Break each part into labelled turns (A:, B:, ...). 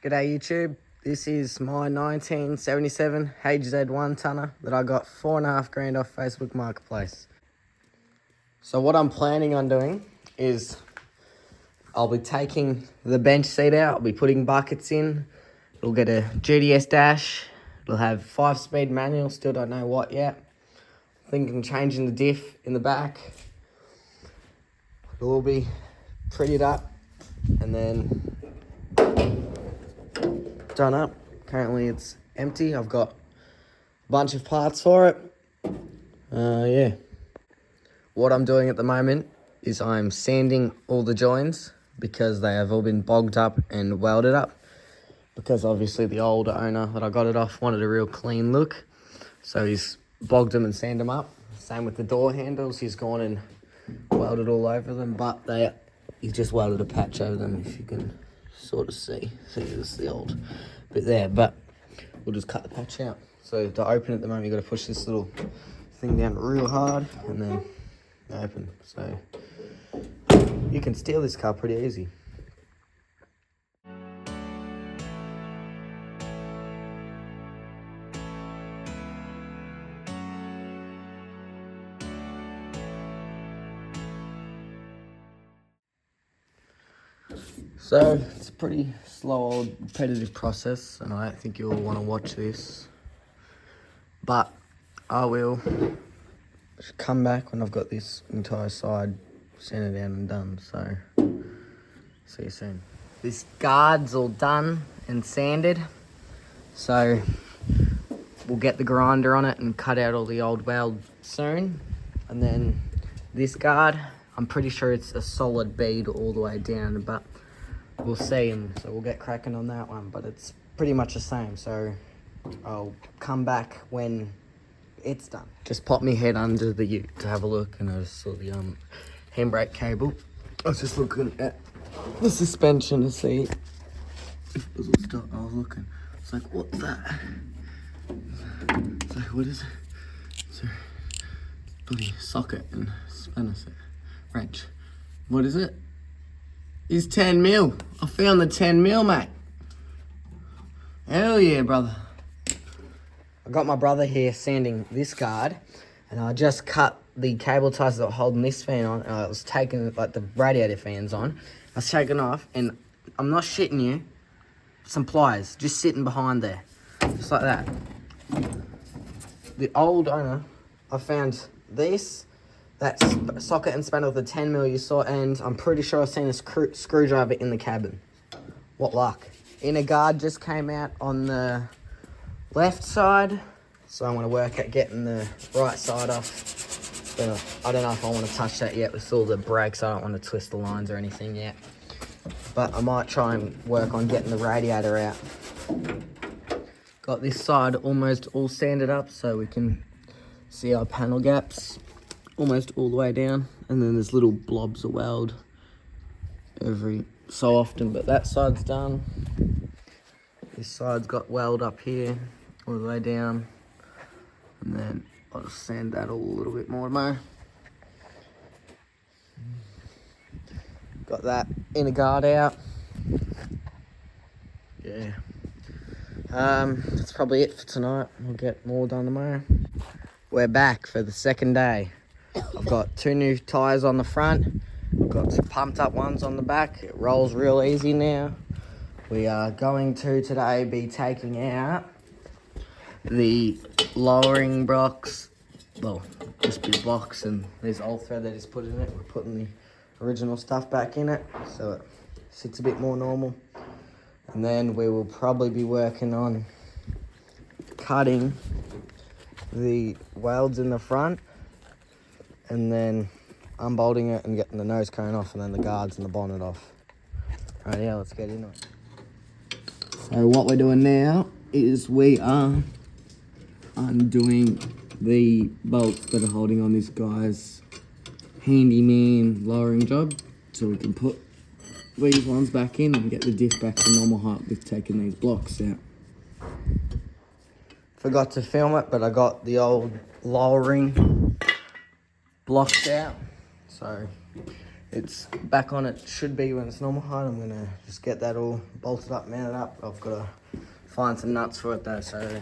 A: G'day YouTube, this is my 1977 HZ1 tonner that I got $4.5 off Facebook Marketplace. So what I'm planning on doing is I'll be taking the bench seat out, I'll be putting buckets in, it'll get a GDS dash, it'll have 5-speed manual, still don't know what yet. Thinking changing the diff in the back. It'll all be prettied up and then done up. Currently it's empty. I've got a bunch of parts for it. Yeah. What I'm doing at the moment is I'm sanding all the joins because they have all been bogged up and welded up. Because obviously the old owner that I got it off wanted a real clean look. So he's bogged them and sanded them up. Same with the door handles. He's gone and welded all over them, but he's just welded a patch over them, if you can sort of see. See, there's the old bit there, but we'll just cut the patch out. So to open at the moment, you've got to push this little thing down real hard and then open. So you can steal this car pretty easy. So it's a pretty slow, old, repetitive process, and I don't think you'll want to watch this. But I will come back when I've got this entire side sanded down and done. So see you soon. This guard's all done and sanded, so we'll get the grinder on it and cut out all the old weld soon. And then this guard, I'm pretty sure it's a solid bead all the way down, but we'll see, and so we'll get cracking on that one, but it's pretty much the same, so I'll come back when it's done. Just pop my head under the ute to have a look, and I just saw the handbrake cable. I was just looking at the suspension to see if it was all stuck. I was looking, it's like, what's that? It's like, what is it? It's a bloody socket and spanner set. Wrench. What is it? It's 10 mil. I found the 10 mil, mate. Hell yeah, brother. I got my brother here sanding this guard, and I just cut the cable ties that were holding this fan on, and I was taking, like, the radiator fans on. I was taking off, and I'm not shitting you, some pliers just sitting behind there. Just like that. The old owner, I found this, that socket and spanner with the 10 mil you saw, and I'm pretty sure I've seen a screwdriver in the cabin. What luck. Inner guard just came out on the left side, so I'm going to work at getting the right side off. But I don't know if I want to touch that yet with all the brakes. I don't want to twist the lines or anything yet. But I might try and work on getting the radiator out. Got this side almost all sanded up so we can see our panel gaps almost all the way down, and then there's little blobs of weld every so often, but that side's done. This side's got weld up here all the way down, and then I'll just sand that all a little bit more tomorrow. Got that inner guard out. Yeah. That's probably it for tonight. We'll get more done tomorrow. We're back for the second day. I've got 2 new tyres on the front. I've got some pumped up ones on the back. It rolls real easy now. We are going to today be taking out the lowering blocks. Well, just be blocks, and there's old thread they just put in it. We're putting the original stuff back in it so it sits a bit more normal. And then we will probably be working on cutting the welds in the front, and then unbolting it and getting the nose cone off, and then the guards and the bonnet off. Right, yeah, let's get into it. So what we're doing now is we are undoing the bolts that are holding on this guy's handyman lowering job, so we can put these ones back in and get the diff back to normal height with taking these blocks out. Forgot to film it, but I got the old lowering blocks out, so it's back on it should be when it's normal height. I'm gonna just get that all bolted up, mounted up. I've got to find some nuts for it though, so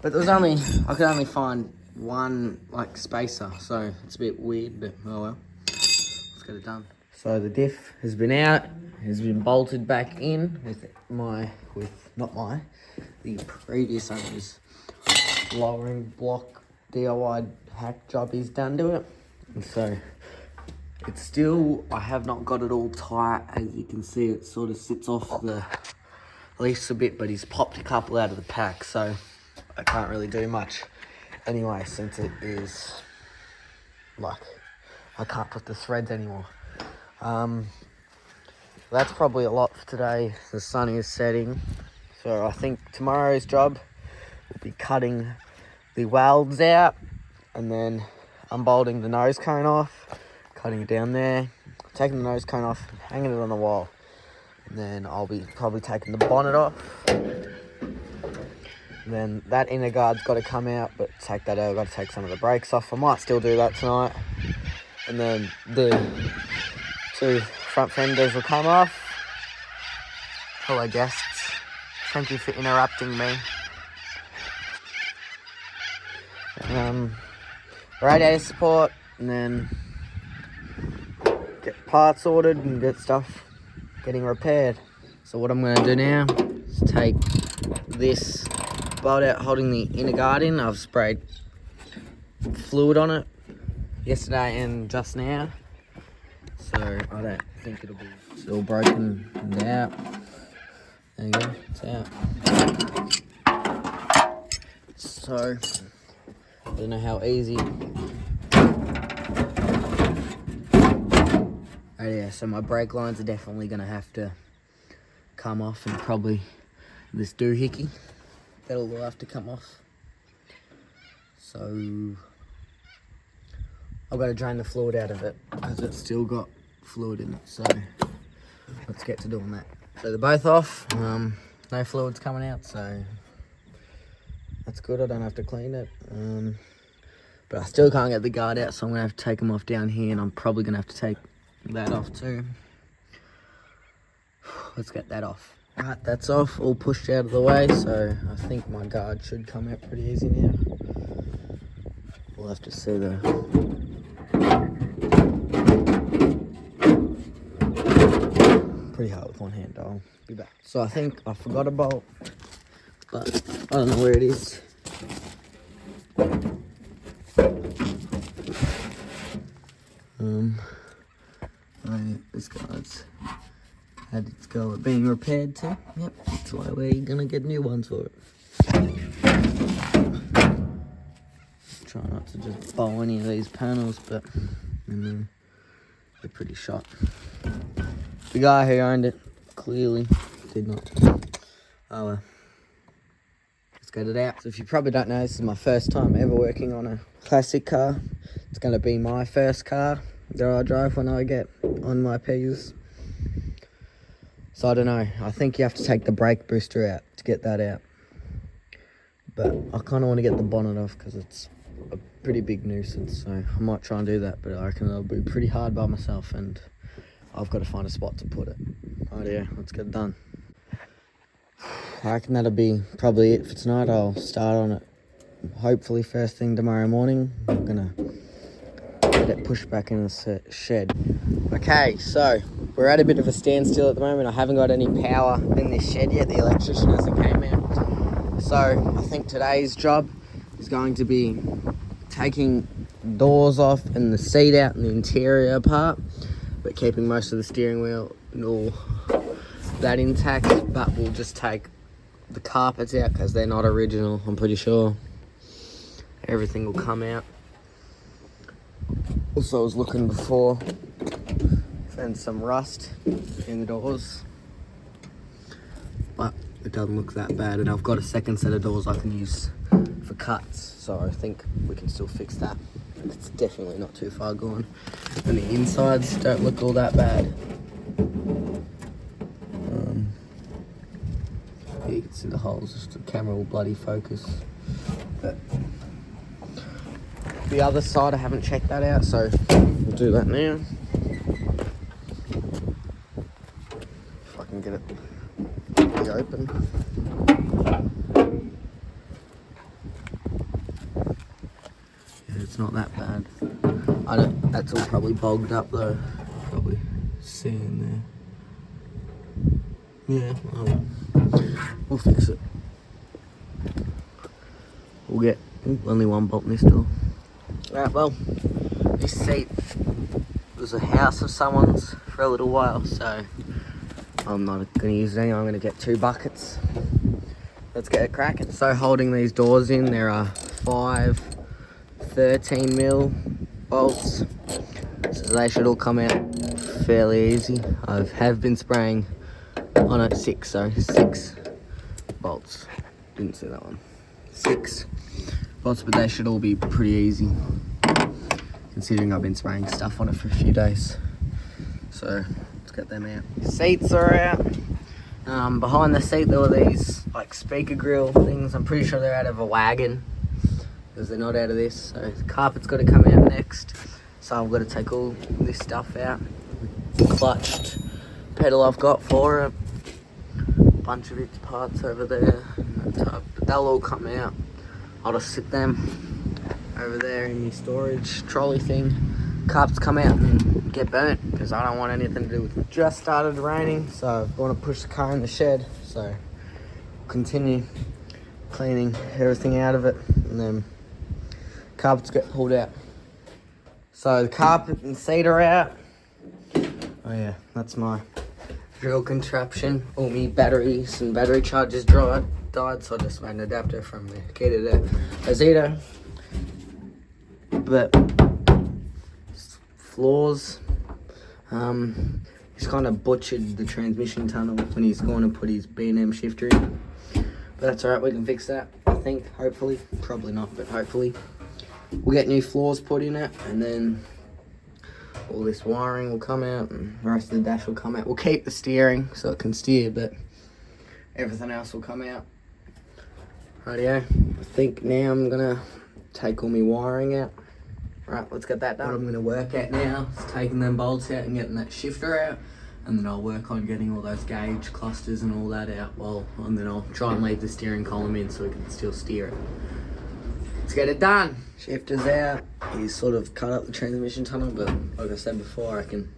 A: but I could only find one like spacer, so it's a bit weird, but oh well. Let's get it done. So the diff has been out, has been bolted back in with the previous owner's lowering block DIY hack job he's done to it. And so it's still, I have not got it all tight. As you can see, it sort of sits off the leash a bit, but he's popped a couple out of the pack, so I can't really do much anyway, since it is like I can't put the threads anymore. That's probably a lot for today. The sun is setting, so I think tomorrow's job will be cutting the welds out and then unbolting the nose cone off, cutting it down there, taking the nose cone off, hanging it on the wall, and then I'll be probably taking the bonnet off. Then that inner guard's got to come out, but take that out, I've got to take some of the brakes off. I might still do that tonight. And then the two front fenders will come off. Hello guests, thank you for interrupting me. Radiator support, and then get parts ordered and get stuff getting repaired. So what I'm going to do now is take this bolt out holding the inner guard in. I've sprayed fluid on it yesterday and just now, so I don't think it'll be still broken out. There you go, it's out. So I don't know how easy. Oh yeah, so my brake lines are definitely gonna have to come off, and probably this doohickey, that'll all have to come off. So I've got to drain the fluid out of it because it's still got fluid in it, so let's get to doing that. So they're both off, no fluids coming out, so that's good. I don't have to clean it, but I still can't get the guard out, so I'm gonna have to take them off down here, and I'm probably gonna have to take that off too. Let's get that off. Right, that's off, all pushed out of the way, so I think my guard should come out pretty easy now. We'll have to see though. Pretty hard with one hand, I'll be back. So I think I forgot a bolt, but I don't know where it is. This guard's had its go at being repaired too. Yep, that's why we're gonna get new ones for it. Try not to just bowl any of these panels, but they're pretty shot. The guy who owned it clearly did not. Oh well. Let's get it out. So if you probably don't know, this is my first time ever working on a classic car. It's gonna be my first car that I drive when I get on my P's. So I don't know, I think you have to take the brake booster out to get that out. But I kind of want to get the bonnet off because it's a pretty big nuisance, so I might try and do that, but I reckon it'll be pretty hard by myself, and I've got to find a spot to put it. Right, yeah, let's get it done. I reckon that'll be probably it for tonight. I'll start on it hopefully first thing tomorrow morning. I'm gonna get it pushed back in the shed. Okay, so we're at a bit of a standstill at the moment. I haven't got any power in this shed yet. The electrician hasn't came out. So I think today's job is going to be taking doors off and the seat out and the interior part, but keeping most of the steering wheel and all that intact. But we'll just take the carpets out because they're not original, I'm pretty sure. Everything will come out. Also, I was looking before, found some rust in the doors, but it doesn't look that bad, and I've got a second set of doors I can use for cuts, so I think we can still fix that. It's definitely not too far gone, and the insides don't look all that bad. You can see the holes, just the camera will bloody focus. But the other side, I haven't checked that out, so we'll do that now. Be open. Yeah, it's not that bad. That's all probably bogged up though. Probably see in there. Yeah, we'll fix it. We'll get only one bolt in this door. Right, well, this seat was a house of someone's for a little while, so I'm not going to use it anymore. I'm going to get 2 buckets. Let's get it cracking. So holding these doors in, there are 5 13mm bolts, so they should all come out fairly easy. I have been spraying on it 6 bolts. Didn't see that one. 6 bolts, but they should all be pretty easy, considering I've been spraying stuff on it for a few days. So let's get them out. Seats are out. Behind the seat there were these like speaker grill things. I'm pretty sure they're out of a wagon, because they're not out of this. So the carpet's got to come out next. So I've got to take all this stuff out. The clutched pedal I've got for it. A bunch of its parts over there. But they'll all come out. I'll just sit them over there in my storage trolley thing. Carpets come out and get burnt, because I don't want anything to do with it. Just started raining, so I want to push the car in the shed. So continue cleaning everything out of it, and then carpets get pulled out. So the carpet and seat are out. Oh yeah, that's my drill contraption. All my batteries and battery chargers died, so I just made an adapter from the key to the Azito. But floors, he's kind of butchered the transmission tunnel when he's going to put his B&M shifter in. But that's alright, we can fix that, I think, hopefully. Probably not, but hopefully. We'll get new floors put in it, and then all this wiring will come out, and the rest of the dash will come out. We'll keep the steering so it can steer, but everything else will come out. Rightio, I think now I'm gonna take all my wiring out. Right, let's get that done. What I'm gonna work at now is taking them bolts out and getting that shifter out, and then I'll work on getting all those gauge clusters and all that out, and then I'll try and leave the steering column in so we can still steer it. Let's get it done. Shifter's out. He's sort of cut up the transmission tunnel, but like I said before, I reckon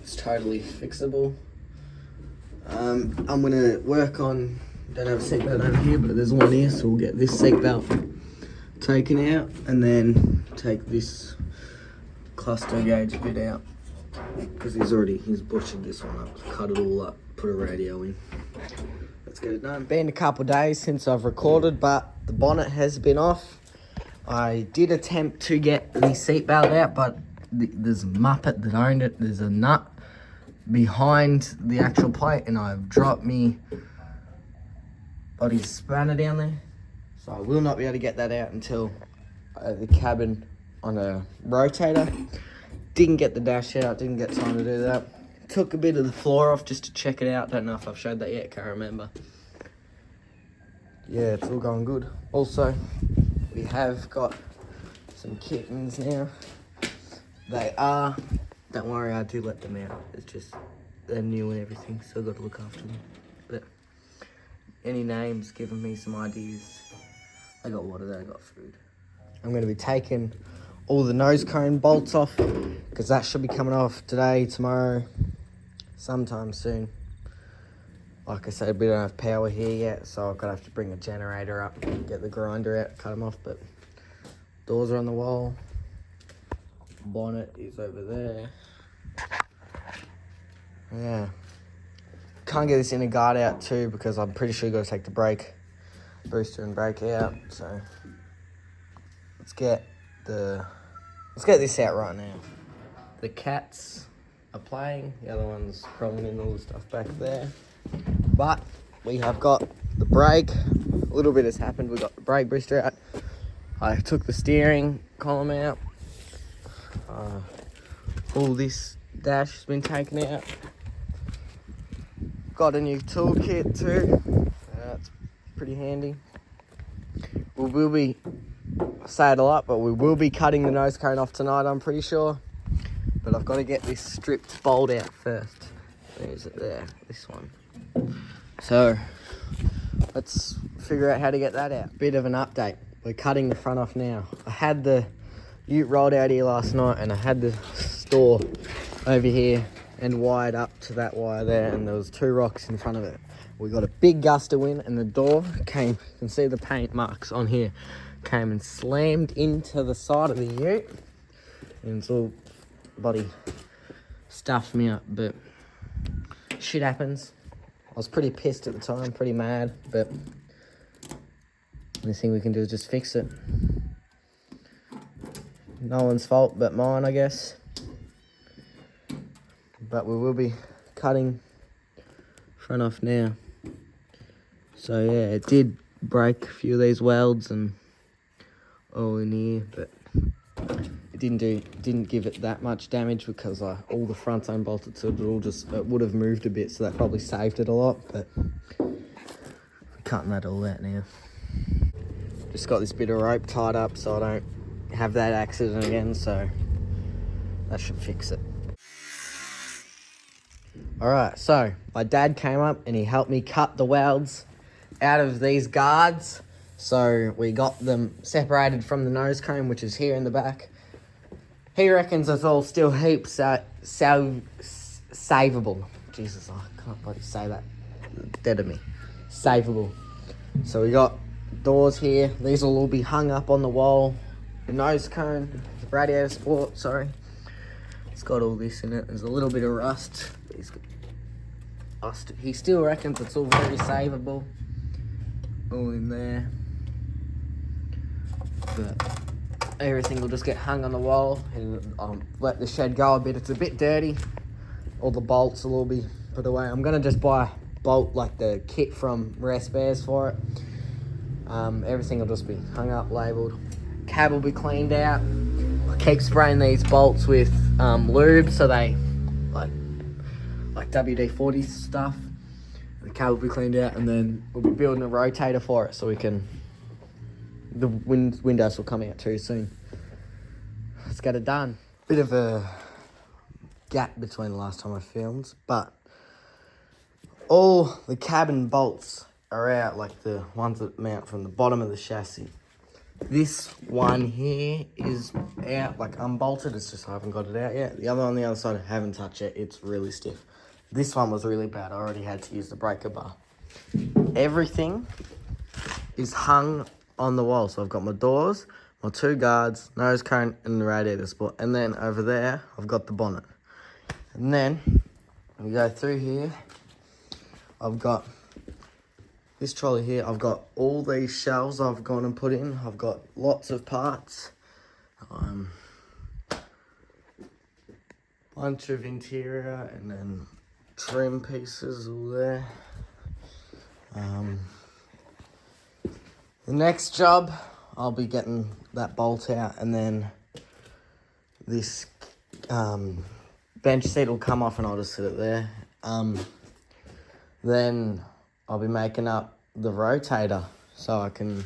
A: it's totally fixable. I'm gonna work on, don't have a seatbelt over here, but there's one here, so we'll get this seatbelt taken out, and then take this cluster gauge bit out, because he's butchered this one up, cut it all up, put a radio in. Let's get it done. Been a couple of days since I've recorded, but the bonnet has been off. I did attempt to get the seatbelt out, but there's a muppet that owned it. There's a nut behind the actual plate, and I've dropped me body spanner down there. So I will not be able to get that out until the cabin on a rotator. Didn't get the dash out, didn't get time to do that. Took a bit of the floor off just to check it out. Don't know if I've showed that yet, can't remember. Yeah, it's all going good. Also, we have got some kittens now. They are, don't worry, I do let them out. It's just, they're new and everything, so I've got to look after them. But any names, giving me some ideas. I got water there, I got food. I'm going to be taking all the nose cone bolts off, because that should be coming off today, tomorrow, sometime soon. Like I said, we don't have power here yet, so I've got to have to bring a generator up, get the grinder out, cut them off. But doors are on the wall. Bonnet is over there. Yeah. Can't get this inner guard out too, because I'm pretty sure you've got to take the brake booster and brake out. So let's get this out right now. The cats are playing, the other one's crawling in all the stuff back there. But we have got the brake. A little bit has happened. We got the brake booster out. I took the steering column out. All this dash has been taken out. Got a new toolkit too. That's pretty handy. We will be, I say it a lot, but we will be cutting the nose cone off tonight, I'm pretty sure. But I've got to get this stripped bolt out first. Where is it? There, this one. So let's figure out how to get that out. Bit of an update. We're cutting the front off now. I had the ute rolled out here last night, and I had the store over here and wired up to that wire there, and there was 2 rocks in front of it. We got a big gust of wind, and the door came, you can see the paint marks on here, came and slammed into the side of the ute, and it's all bloody stuffed me up, but shit happens. I was pretty pissed at the time, pretty mad, but the only thing we can do is just fix it. No one's fault but mine, I guess. But we will be cutting front off now. So yeah, it did break a few of these welds and all in here, but it didn't give it that much damage because all the fronts unbolted, so it would have moved a bit, so that probably saved it a lot. But we're cutting that all out now. Just got this bit of rope tied up so I don't have that accident again, so that should fix it. Alright, so my dad came up and he helped me cut the welds out of these guards. So we got them separated from the nose cone, which is here in the back. He reckons it's all still heaps savable. Jesus, I can't bloody say that. Dead of me. Savable. So we got doors here. These will all be hung up on the wall. The nose cone, the radiator support, sorry. It's got all this in it. There's a little bit of rust. He still reckons it's all very savable. All in there. But everything will just get hung on the wall and let the shed go a bit. It's a bit dirty. All the bolts will all be put away. I'm gonna just buy a bolt like the kit from Rare Spares for it. Everything will just be hung up, labelled. Cab will be cleaned out. I keep spraying these bolts with lube so they like WD-40 stuff. The cab will be cleaned out, and then we'll be building a rotator for it so we can. The windows will come out too soon. Let's get it done. Bit of a gap between the last time I filmed, but all the cabin bolts are out, like the ones that mount from the bottom of the chassis. This one here is out, like unbolted. It's just I haven't got it out yet. The other on the other side I haven't touched it. It's really stiff. This one was really bad. I already had to use the breaker bar. Everything is hung on the wall. So I've got my doors, my 2 guards, nose cone, and the radiator support. And then over there, I've got the bonnet. And then we go through here. I've got this trolley here. I've got all these shelves I've gone and put in. I've got lots of parts. Bunch of interior and then trim pieces all there. The next job, I'll be getting that bolt out, and then this bench seat will come off and I'll just sit it there. Then I'll be making up the rotator so I can,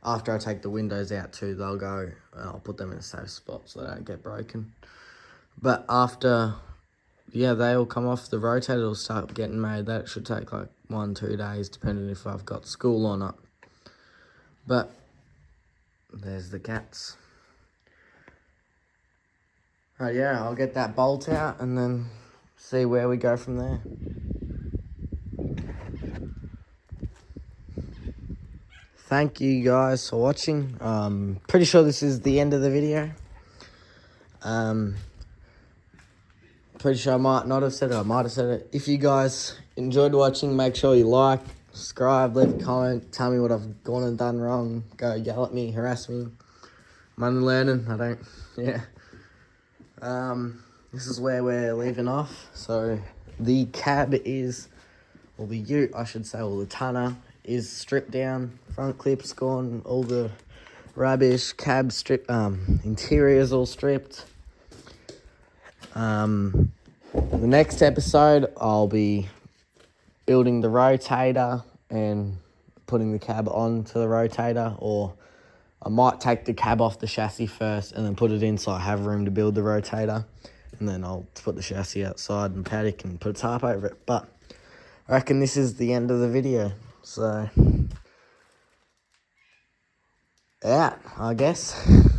A: after I take the windows out too, they'll go, I'll put them in a safe spot so they don't get broken. But after, yeah, they all come off, the rotator will start getting made. That should take like 1-2 days, depending if I've got school or not. But there's the cats. Right, yeah, I'll get that bolt out and then see where we go from there. Thank you guys for watching. Pretty sure this is the end of the video. Pretty sure I might not have said it, I might have said it. If you guys enjoyed watching, make sure you like, subscribe, leave a comment, tell me what I've gone and done wrong, go yell at me, harass me. I'm only learning, this is where we're leaving off. So the cab is, or the ute I should say, or the tonner is stripped down, front clips gone, all the rubbish, cab stripped, interior's all stripped. The next episode, I'll be building the rotator and putting the cab onto the rotator, or I might take the cab off the chassis first and then put it in so I have room to build the rotator, and then I'll put the chassis outside and paddock and put a tarp over it. But I reckon this is the end of the video. So, out, I guess.